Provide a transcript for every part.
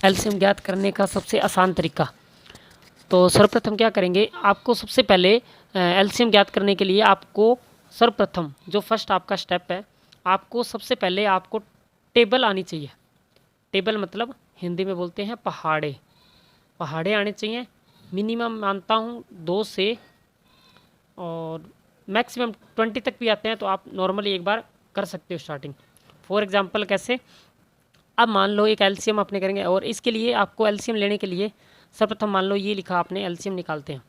LCM ज्ञात करने का सबसे आसान तरीका। तो सर्वप्रथम क्या करेंगे, आपको सबसे पहले एलसीएम ज्ञात करने के लिए आपको सर्वप्रथम जो फर्स्ट आपका स्टेप है, आपको सबसे पहले आपको टेबल आनी चाहिए। टेबल मतलब हिंदी में बोलते हैं पहाड़े, पहाड़े आने चाहिए। मिनिमम मानता हूँ 2 से और मैक्सिमम 20 तक भी आते हैं, तो आप नॉर्मली एक बार कर सकते हो स्टार्टिंग। फॉर एग्जांपल कैसे, अब मान लो एक एलसीएम अपने करेंगे, और इसके लिए आपको एलसीएम लेने के लिए सर्वप्रथम मान लो ये लिखा आपने एलसीएम निकालते हैं।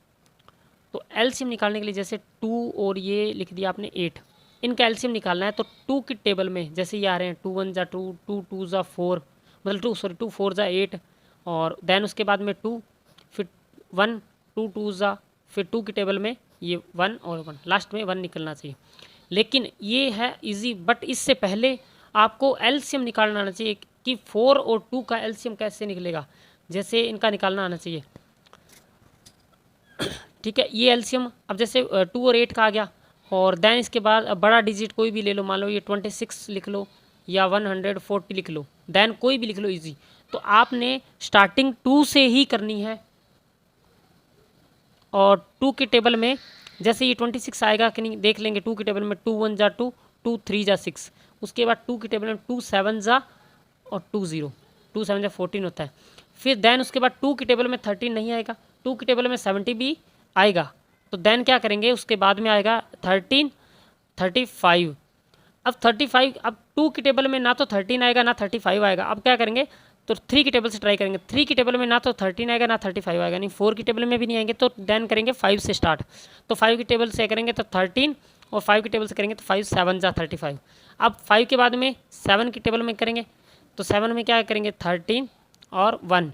तो एलसीएम निकालने के लिए जैसे 2 और ये लिख दिया आपने 8, इनका एलसीएम निकालना है। तो 2 की टेबल में जैसे ये आ रहे हैं 2 1 जा 2, 2 2 जा 4, मतलब 2 4 जा 8, और देन उसके बाद में 2, फिर 1 2 2 जा, फिर 2 की टेबल में ये 1 और 1, लास्ट में 1 निकलना चाहिए। लेकिन ये है इजी, बट इससे पहले आपको एलसीएम निकालना आना चाहिए कि 4 और 2 का एलसीएम कैसे निकलेगा, जैसे इनका निकालना आना चाहिए। ठीक है, ये एलसीएम अब जैसे 2 और 8 का आ गया, और देन इसके बाद बड़ा डिजिट कोई भी ले लो, मान लो ये 26 लिख लो या 140 लिख लो, देन कोई भी लिख लो इजी। तो आपने स्टार्टिंग 2 से ही करनी है, और 2 की टेबल में जैसे ये 26 आएगा कि नहीं देख लेंगे। 2 की टेबल में 2 1 जा 2, 2 3 जा 6, उसके बाद 2 की टेबल में 2 7 जा और 2 0, 2 7 जा 14 होता है। फिर देन उसके बाद 2 की टेबल में 13 नहीं आएगा, 2 की टेबल में 70 भी आएगा। तो देन क्या करेंगे, उसके बाद में आएगा 13 35। अब 35, अब 2 की टेबल में ना तो 13 आएगा ना 35 आएगा। अब क्या करेंगे, तो 3 की टेबल से ट्राई करेंगे। 3 की टेबल में ना तो 13 आएगा ना 35 आएगा, नहीं 4 की टेबल में भी नहीं आएंगे, तो देन करेंगे 5 से स्टार्ट। तो 5 की टेबल से करेंगे तो 13, और 5 की टेबल से करेंगे तो 5 7 जा 35। अब 5 के बाद में 7 की टेबल में करेंगे, तो 7 में क्या करेंगे 13 और 1,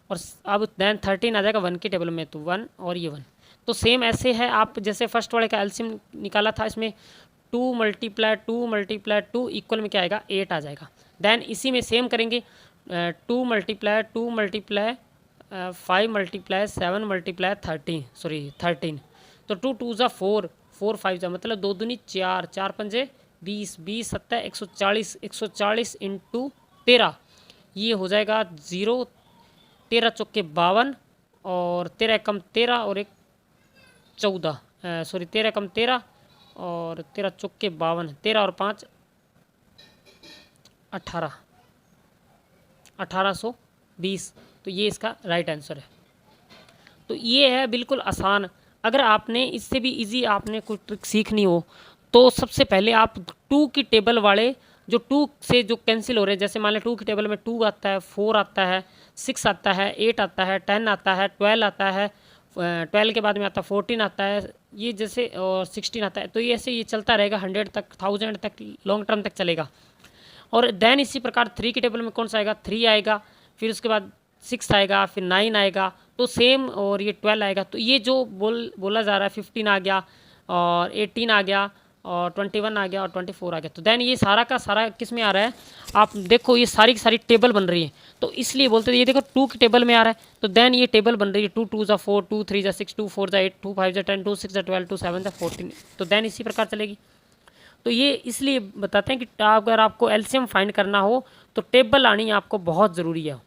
और अब देन 13 आ जाएगा 1 की टेबल में, तो 1 और ये 1। तो सेम ऐसे है, आप जैसे फर्स्ट वाले का एलसीएम निकाला था, इसमें 2 मल्टीप्लाई 2 इक्वल में क्या आएगा 8 आ जाएगा। देन इसी में सेम करेंगे 2 मल्टीप्लाई 5 मल्टीप्लाई 7 मल्टीप्लाई 13। तो 2 2 जा 4, 4 5 जा मतलब 2 दूनी 4, 4 पंजे 20, 20 7 140, 140 इंटू 13, ये हो जाएगा 0, 13 चौके 52, और 13 कम 13 और 1 14, 13 कम 13 और 13 चौके 52, 13 और 5 18, 1820। तो ये इसका राइट आंसर है। तो ये है बिल्कुल आसान। अगर आपने इससे भी इजी आपने कोई ट्रिक सीखनी हो, तो सबसे पहले आप 2 की टेबल वाले जो 2 से जो कैंसिल हो रहे हैं, जैसे मान लें 2 की टेबल में 2 आता है, 4 आता है, 6 आता है, 8 आता है, 10 आता है, 12 आता है, 12 के बाद में आता है 14 आता है, ये जैसे और 16 आता है। तो ये ऐसे ये चलता रहेगा 100 तक, 1000 तक, लॉन्ग टर्म तक चलेगा। और देन इसी प्रकार 3 की टेबल में कौन सा आएगा, 3 आएगा, फिर उसके बाद 6 आएगा, फिर 9 आएगा, तो सेम, और ये 12 आएगा। तो ये जो बोला जा रहा है 15 आ गया, और 18 आ गया, और 21 आ गया, और 24 आ गया। तो देन ये सारा का सारा किस में आ रहा है, आप देखो ये सारी की सारी टेबल बन रही है। तो इसलिए बोलते हैं ये देखो 2 की टेबल में आ रहा है, तो देन ये टेबल बन रही है 2 2 जा 4, 2 3 जा 6, 2 4 जा 8, 2 5 जा 10, 2 6 जा 12, 2 7 जा 14। तो देन इसी प्रकार चलेगी। तो ये इसलिए बताते हैं कि अगर आपको एलसीएम फाइंड करना हो तो टेबल आनी आपको बहुत ज़रूरी है।